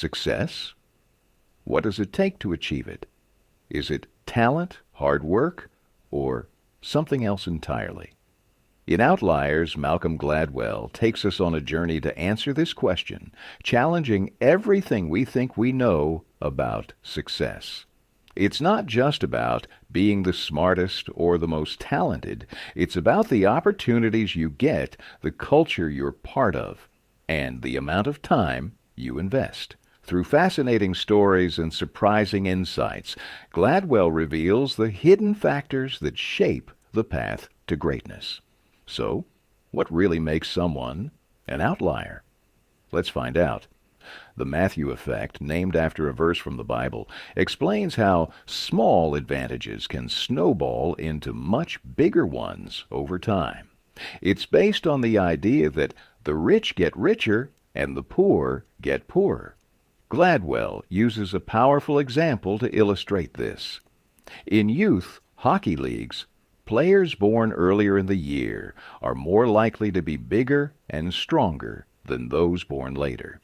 success? What does it take to achieve it? Is it talent, hard work, or something else entirely? In Outliers, Malcolm Gladwell takes us on a journey to answer this question, challenging everything we think we know about success. It's not just about being the smartest or the most talented. It's about the opportunities you get, the culture you're part of, and the amount of time you invest. Through fascinating stories and surprising insights, Gladwell reveals the hidden factors that shape the path to greatness. So, what really makes someone an outlier? Let's find out. The Matthew effect, named after a verse from the Bible, explains how small advantages can snowball into much bigger ones over time. It's based on the idea that the rich get richer and the poor get poorer. Gladwell uses a powerful example to illustrate this. In youth hockey leagues, players born earlier in the year are more likely to be bigger and stronger than those born later.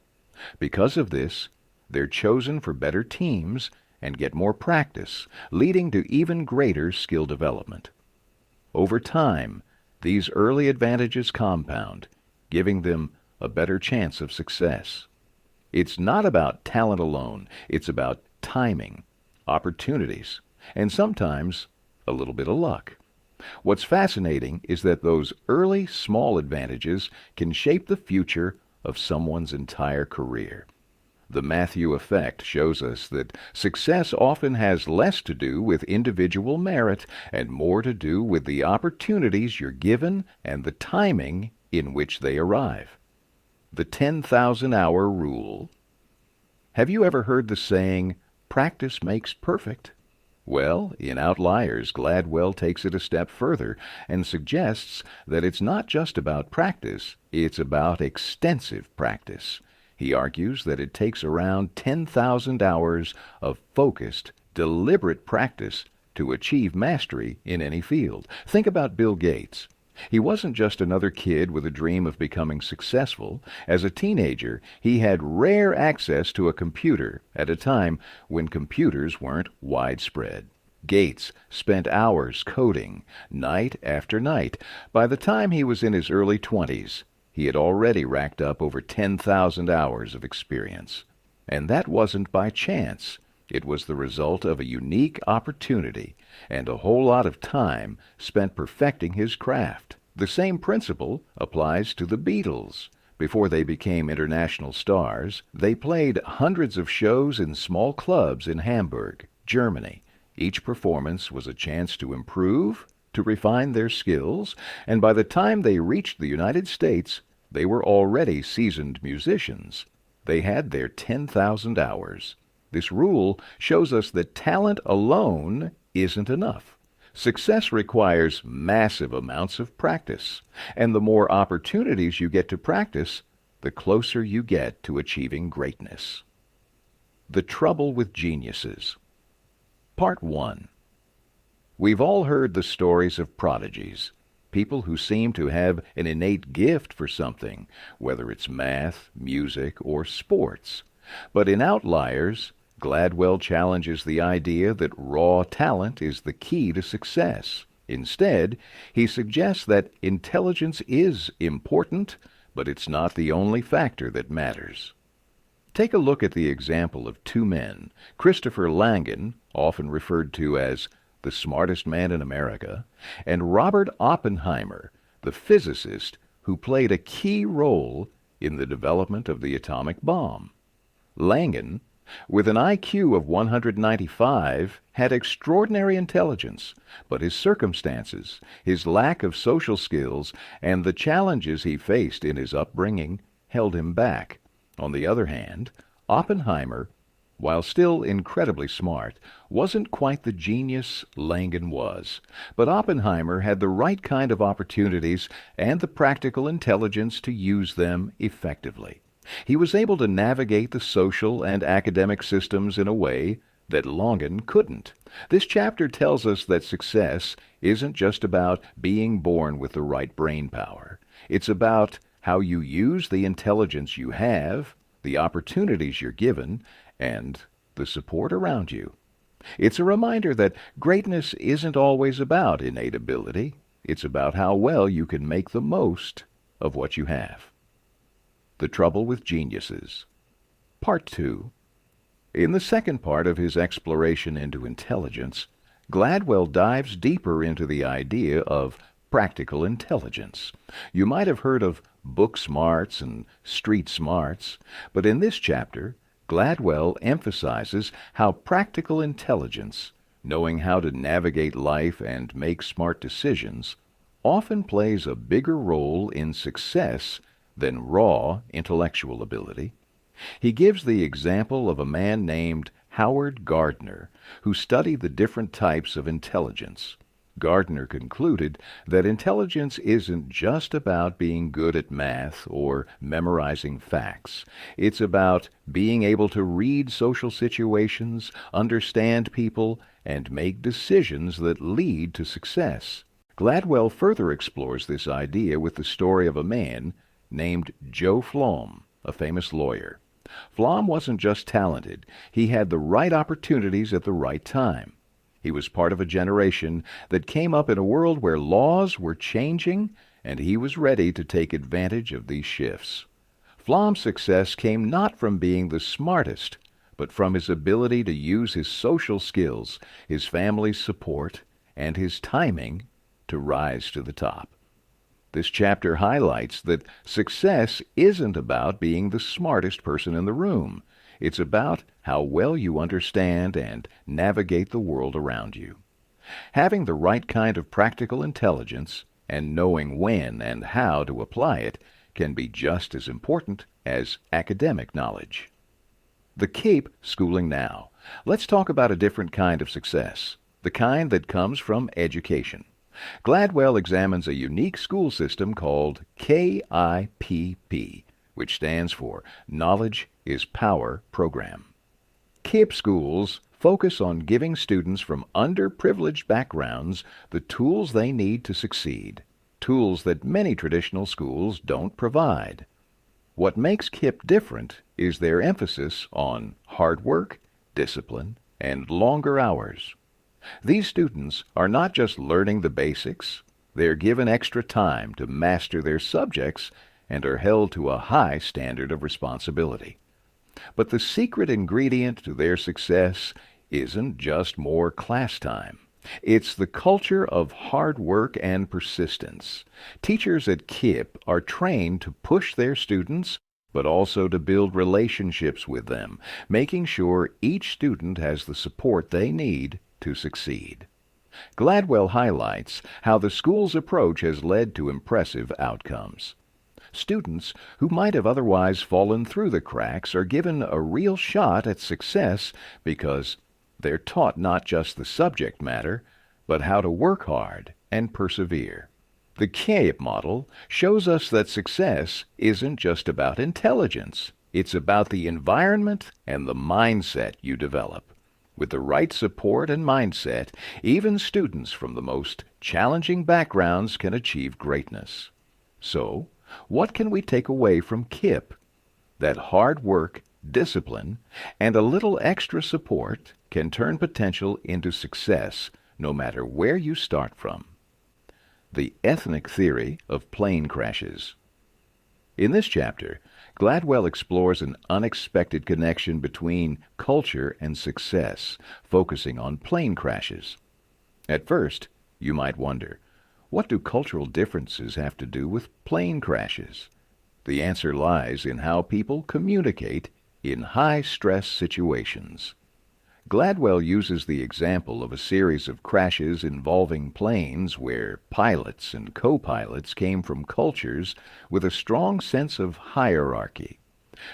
Because of this, they're chosen for better teams and get more practice, leading to even greater skill development. Over time, these early advantages compound, giving them a better chance of success. It's not about talent alone. It's about timing, opportunities, and sometimes a little bit of luck. What's fascinating is that those early small advantages can shape the future of someone's entire career. The Matthew effect shows us that success often has less to do with individual merit and more to do with the opportunities you're given and the timing in which they arrive. The 10,000-hour rule. Have you ever heard the saying, practice makes perfect? Well, in Outliers, Gladwell takes it a step further and suggests that it's not just about practice, it's about extensive practice. He argues that it takes around 10,000 hours of focused, deliberate practice to achieve mastery in any field. Think about Bill Gates. He wasn't just another kid with a dream of becoming successful. As a teenager, he had rare access to a computer at a time when computers weren't widespread. Gates spent hours coding, night after night. By the time he was in his early 20s, he had already racked up over 10,000 hours of experience. And that wasn't by chance. It was the result of a unique opportunity and a whole lot of time spent perfecting his craft. The same principle applies to the Beatles. Before they became international stars, they played hundreds of shows in small clubs in Hamburg, Germany. Each performance was a chance to improve, to refine their skills, and by the time they reached the United States, they were already seasoned musicians. They had their 10,000 hours. This rule shows us that talent alone isn't enough. Success requires massive amounts of practice, and the more opportunities you get to practice, the closer you get to achieving greatness. The trouble with geniuses. Part 1. We've all heard the stories of prodigies, people who seem to have an innate gift for something, whether it's math, music, or sports. But in Outliers, Gladwell challenges the idea that raw talent is the key to success. Instead, he suggests that intelligence is important, but it's not the only factor that matters. Take a look at the example of two men, Christopher Langan, often referred to as the smartest man in America, and Robert Oppenheimer, the physicist who played a key role in the development of the atomic bomb. Langan, with an IQ of 195, had extraordinary intelligence, but his circumstances, his lack of social skills, and the challenges he faced in his upbringing held him back. On the other hand, Oppenheimer, while still incredibly smart, wasn't quite the genius Langan was. But Oppenheimer had the right kind of opportunities and the practical intelligence to use them effectively. He was able to navigate the social and academic systems in a way that Langan couldn't. This chapter tells us that success isn't just about being born with the right brain power. It's about how you use the intelligence you have, the opportunities you're given, and the support around you. It's a reminder that greatness isn't always about innate ability. It's about how well you can make the most of what you have. The Trouble with Geniuses. Part 2. In the second part of his exploration into intelligence, Gladwell dives deeper into the idea of practical intelligence. You might have heard of book smarts and street smarts, but in this chapter, Gladwell emphasizes how practical intelligence, knowing how to navigate life and make smart decisions, often plays a bigger role in success than raw intellectual ability. He gives the example of a man named Howard Gardner, who studied the different types of intelligence. Gardner concluded that intelligence isn't just about being good at math or memorizing facts. It's about being able to read social situations, understand people, and make decisions that lead to success. Gladwell further explores this idea with the story of a man named Joe Flom, a famous lawyer. Flom wasn't just talented, he had the right opportunities at the right time. He was part of a generation that came up in a world where laws were changing, and he was ready to take advantage of these shifts. Flom's success came not from being the smartest, but from his ability to use his social skills, his family's support, and his timing to rise to the top. This chapter highlights that success isn't about being the smartest person in the room. It's about how well you understand and navigate the world around you. Having the right kind of practical intelligence and knowing when and how to apply it can be just as important as academic knowledge. The KIPP Schooling Now. Let's talk about a different kind of success, the kind that comes from education. Gladwell examines a unique school system called KIPP, which stands for Knowledge is Power Program. KIPP schools focus on giving students from underprivileged backgrounds the tools they need to succeed, tools that many traditional schools don't provide. What makes KIPP different is their emphasis on hard work, discipline, and longer hours. These students are not just learning the basics, they are given extra time to master their subjects and are held to a high standard of responsibility. But the secret ingredient to their success isn't just more class time. It's the culture of hard work and persistence. Teachers at KIPP are trained to push their students, but also to build relationships with them, making sure each student has the support they need to succeed. Gladwell highlights how the school's approach has led to impressive outcomes. Students who might have otherwise fallen through the cracks are given a real shot at success because they're taught not just the subject matter, but how to work hard and persevere. The KIPP model shows us that success isn't just about intelligence. It's about the environment and the mindset you develop. With the right support and mindset, even students from the most challenging backgrounds can achieve greatness. So, what can we take away from KIPP? That hard work, discipline, and a little extra support can turn potential into success, no matter where you start from. The ethnic theory of plane crashes. In this chapter, Gladwell explores an unexpected connection between culture and success, focusing on plane crashes. At first, you might wonder, what do cultural differences have to do with plane crashes? The answer lies in how people communicate in high-stress situations. Gladwell uses the example of a series of crashes involving planes where pilots and co-pilots came from cultures with a strong sense of hierarchy,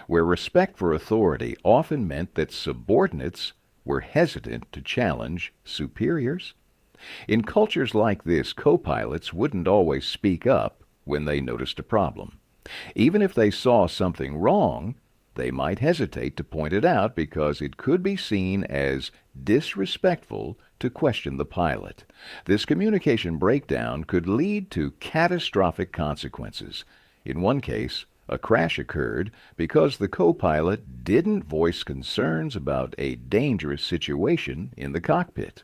where respect for authority often meant that subordinates were hesitant to challenge superiors. In cultures like this, co-pilots wouldn't always speak up when they noticed a problem. Even if they saw something wrong, they might hesitate to point it out because it could be seen as disrespectful to question the pilot. This communication breakdown could lead to catastrophic consequences. In one case, A crash occurred because the co-pilot didn't voice concerns about a dangerous situation in the cockpit.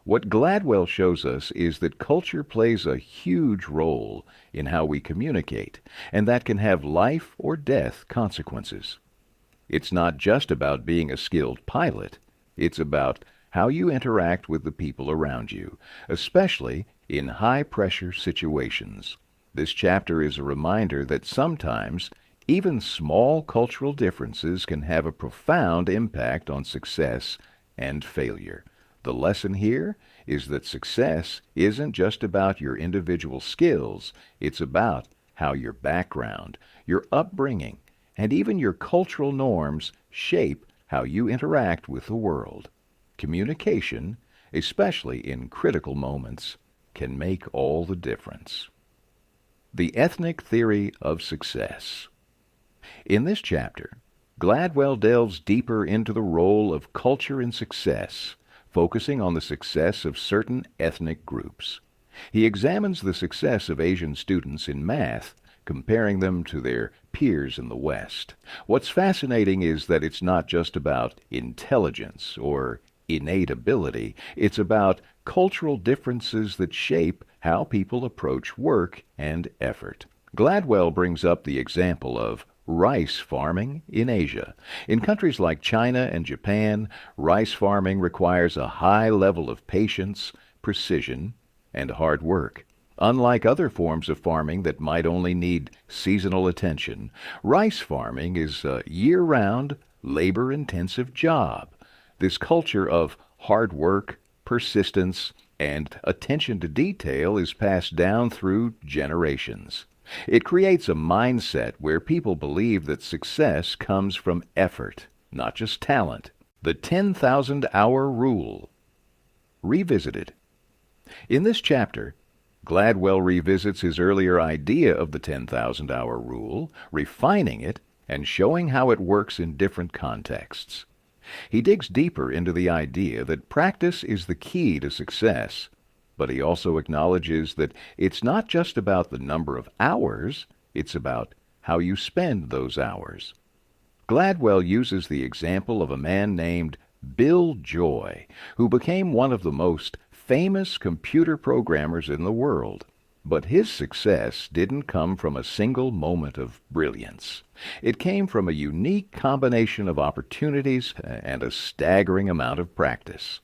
What Gladwell shows us is that culture plays a huge role in how we communicate, and that can have life or death consequences. It's not just about being a skilled pilot. It's about how you interact with the people around you, especially in high-pressure situations. This chapter is a reminder that sometimes even small cultural differences can have a profound impact on success and failure. The lesson here is that success isn't just about your individual skills. It's about how your background, your upbringing, and even your cultural norms shape how you interact with the world. Communication, especially in critical moments, can make all the difference. The ethnic theory of success. In this chapter, Gladwell delves deeper into the role of culture in success, focusing on the success of certain ethnic groups. He examines the success of Asian students in math, comparing them to their peers in the West. What's fascinating is that it's not just about intelligence or innate ability. It's about cultural differences that shape how people approach work and effort. Gladwell brings up the example of rice farming in Asia. In countries like China and Japan, rice farming requires a high level of patience, precision, and hard work. Unlike other forms of farming that might only need seasonal attention, rice farming is a year-round, labor-intensive job. This culture of hard work, persistence, and attention to detail is passed down through generations. It creates a mindset where people believe that success comes from effort, not just talent. The 10,000-hour rule. Revisited. In this chapter, Gladwell revisits his earlier idea of the 10,000-hour rule, refining it and showing how it works in different contexts. He digs deeper into the idea that practice is the key to success, but he also acknowledges that it's not just about the number of hours, it's about how you spend those hours. Gladwell uses the example of a man named Bill Joy, who became one of the most famous computer programmers in the world. But his success didn't come from a single moment of brilliance. It came from a unique combination of opportunities and a staggering amount of practice.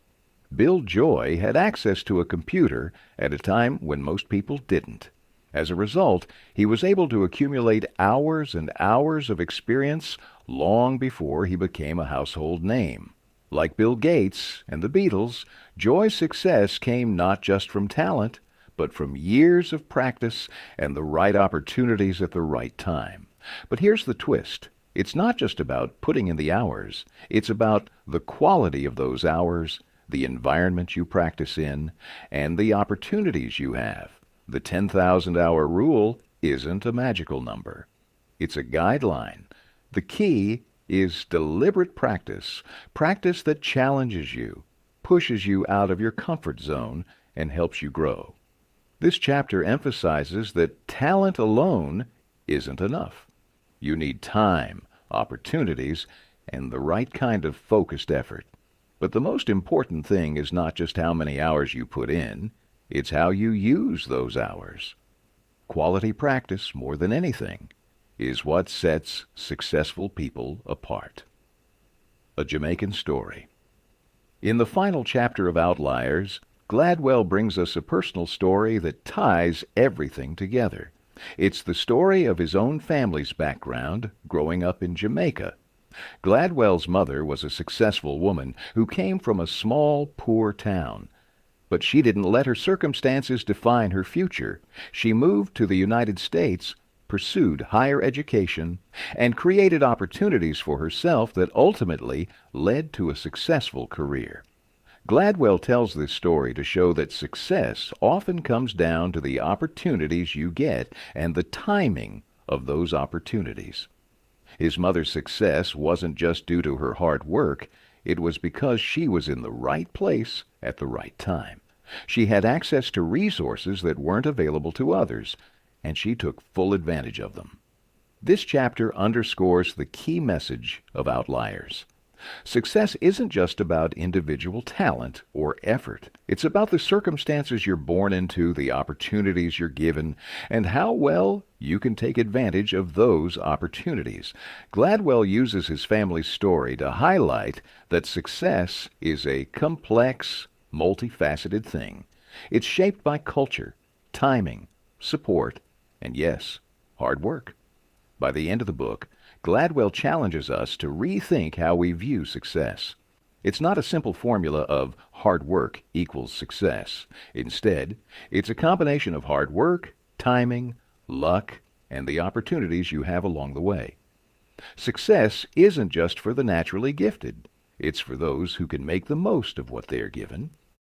Bill Joy had access to a computer at a time when most people didn't. As a result, he was able to accumulate hours and hours of experience long before he became a household name. Like Bill Gates and the Beatles, Joy's success came not just from talent, but from years of practice and the right opportunities at the right time. But here's the twist. It's not just about putting in the hours. It's about the quality of those hours, the environment you practice in, and the opportunities you have. The 10,000-hour rule isn't a magical number. It's a guideline. The key is deliberate practice, practice that challenges you, pushes you out of your comfort zone, and helps you grow. This chapter emphasizes that talent alone isn't enough. You need time, opportunities, and the right kind of focused effort. But the most important thing is not just how many hours you put in, it's how you use those hours. Quality practice, more than anything, is what sets successful people apart. A Jamaican Story. In the final chapter of Outliers, Gladwell brings us a personal story that ties everything together. It's the story of his own family's background growing up in Jamaica. Gladwell's mother was a successful woman who came from a small, poor town. But she didn't let her circumstances define her future. She moved to the United States, pursued higher education, and created opportunities for herself that ultimately led to a successful career. Gladwell tells this story to show that success often comes down to the opportunities you get and the timing of those opportunities. His mother's success wasn't just due to her hard work. It was because she was in the right place at the right time. She had access to resources that weren't available to others, and she took full advantage of them. This chapter underscores the key message of Outliers. Success isn't just about individual talent or effort. It's about the circumstances you're born into, the opportunities you're given, and how well you can take advantage of those opportunities. Gladwell uses his family's story to highlight that success is a complex, multifaceted thing. It's shaped by culture, timing, support, and yes, hard work. By the end of the book, Gladwell challenges us to rethink how we view success. It's not a simple formula of hard work equals success. Instead, it's a combination of hard work, timing, luck, and the opportunities you have along the way. Success isn't just for the naturally gifted. It's for those who can make the most of what they are given.